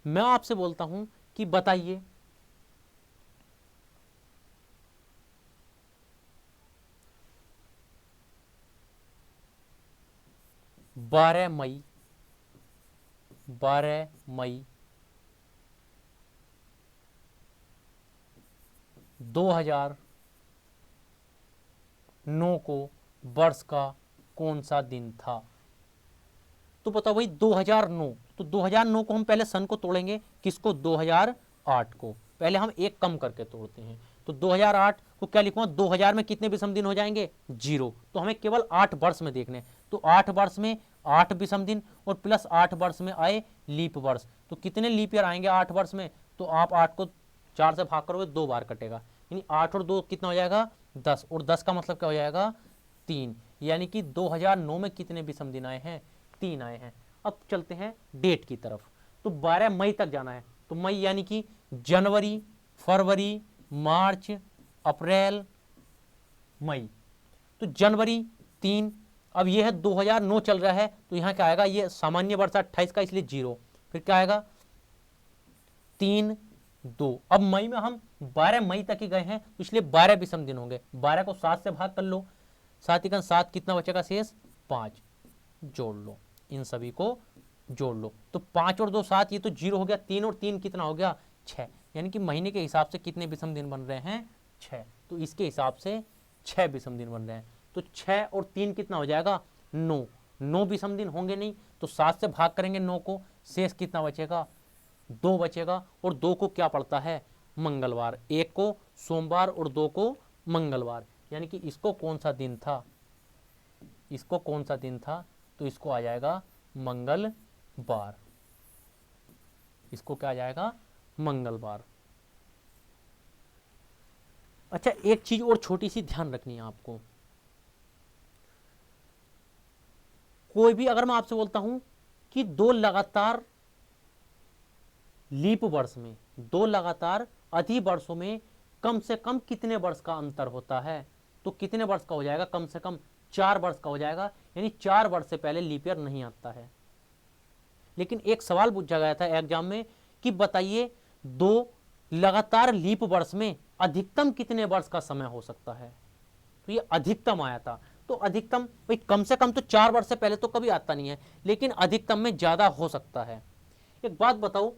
मैं आपसे बोलता हूं कि बताइए 12 मई 2009 को वर्ष का कौन सा दिन था? तो बताओ भाई 2009, तो 2009 को हम पहले सन को तोड़ेंगे, किसको? 2008 को। पहले हम एक कम करके तोड़ते हैं, तो 2008 को क्या लिखूंगा? 2000 में कितने विषम दिन हो जाएंगे? 0। तो हमें केवल 8 वर्ष में देखने, तो 8 वर्ष में 8 विषम दिन और प्लस 8 वर्ष में आए लीप वर्ष। तो कितने लीप ईयर आएंगे 8 वर्ष में? तो आप 8 को 4 से भाग करोगे 2 बार कटेगा, यानी 8 और 2 कितना हो जाएगा? 10। और 10 का मतलब क्या हो जाएगा? 3। यानी कि 2009 में कितने विषम दिन आए हैं? 3 आए हैं। अब चलते हैं डेट की तरफ, तो 12 मई तक जाना है। तो मई यानी कि जनवरी, फरवरी, मार्च, अप्रैल, मई। तो जनवरी 3। अब ये है 2009 चल रहा है, तो यहाँ क्या आएगा? ये सामान्य वर्ष 28 का, इसलिए 0। फिर क्या आएगा? 3, 2। अब मई में हम 12 मई तक ही गए हैं, तो इसलिए 12 विषम दिन होंगे। 12 को 7 से भाग कर लो, 7 × 7 कितना बचेगा शेष? 5। जोड़ लो, इन सभी को जोड़ लो, तो 5 और 2 7, ये तो 0 हो गया। 3 और 3 कितना हो गया? 6। यानी कि महीने के हिसाब से कितने विषम दिन बन रहे हैं? 6। तो इसके हिसाब से 6 विषम दिन बन रहे हैं। तो 6 और 3 कितना हो जाएगा? 9। 9 विषम दिन होंगे नहीं, तो 7 से भाग करेंगे 9 को, शेष कितना बचेगा? 2 बचेगा। और 2 को क्या पड़ता है? मंगलवार। 1 को सोमवार और 2 को मंगलवार। यानी कि इसको कौन सा दिन था? इसको कौन सा दिन था? तो इसको आ जाएगा मंगलवार। इसको क्या आ जाएगा? मंगलवार। अच्छा, एक चीज और छोटी सी ध्यान रखनी है आपको। कोई भी, अगर मैं आपसे बोलता हूं कि 2 लगातार लीप वर्ष में, 2 लगातार अधि वर्षों में कम से कम कितने वर्ष का अंतर होता है? तो कितने वर्ष का हो जाएगा? कम से कम 4 वर्ष का हो जाएगा। यानी 4 वर्ष से पहले लीप ईयर नहीं आता है। लेकिन एक सवाल पूछा गया था एग्जाम में कि बताइए 2 लगातार लीप वर्ष में अधिकतम कितने वर्ष का समय हो सकता है? तो ये अधिकतम आया था। तो अधिकतम भाई कम से कम तो 4 वर्ष से पहले तो कभी आता नहीं है, लेकिन अधिकतम में ज्यादा हो सकता है। एक बात बताओ,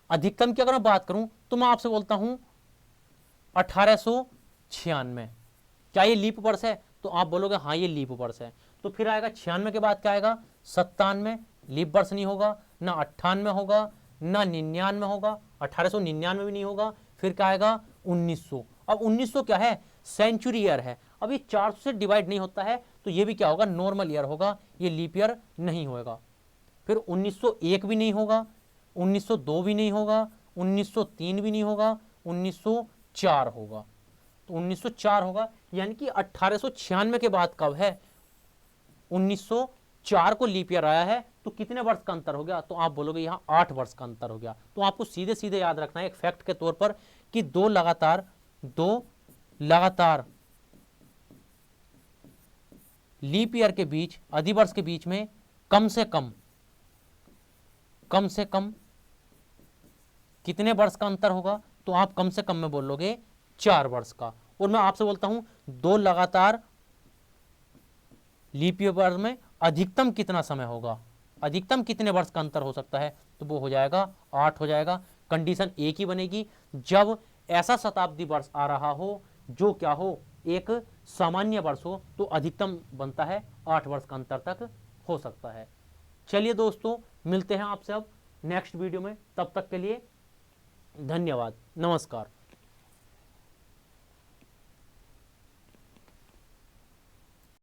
अधिकतम की अगर मैं बात करूं तो मैं आपसे बोलता हूं 1896। क्या ये लीप वर्ष है? तो आप बोलोगे हाँ ये लीप वर्ष है। तो फिर आएगा 96 के बाद क्या आएगा? 97। लीप वर्ष नहीं होगा, ना 98 होगा, ना 99 होगा। 1899 भी नहीं होगा। फिर क्या आएगा? 1900। अब 1900 क्या है? सेंचुरी ईयर है। अब ये 400 से डिवाइड नहीं होता है, तो ये भी क्या होगा? नॉर्मल ईयर होगा, ये लीप ईयर नहीं होगा। फिर 1901 भी नहीं होगा, 1902 भी नहीं होगा, 1903 भी नहीं होगा, 1904 होगा। तो 1904 होगा। यानी कि 1896 के बाद कब है? 1904 को लीप ईयर आया है। तो कितने वर्ष का अंतर हो गया? तो आप बोलोगे यहाँ 8 वर्ष का अंतर हो गया। तो आपको सीधे सीधे याद रखना है एक फैक्ट के तौर पर कि 2 लगातार लीप ईयर के बीच, अधिवर्ष के बीच में कम से कम कितने वर्ष का अंतर होगा? तो आप कम से कम में बोलोगे 4 वर्ष का। और मैं आपसे बोलता हूं 2 लगातार लीप ईयर में अधिकतम कितना समय होगा? अधिकतम कितने वर्ष का अंतर हो सकता है? तो वो हो जाएगा 8 हो जाएगा। कंडीशन एक ही बनेगी, जब ऐसा शताब्दी वर्ष आ रहा हो जो क्या हो? एक सामान्य वर्ष हो, तो अधिकतम बनता है 8 वर्ष का अंतर तक हो सकता है। चलिए दोस्तों, मिलते हैं आपसे अब नेक्स्ट वीडियो में। तब तक के लिए धन्यवाद, नमस्कार।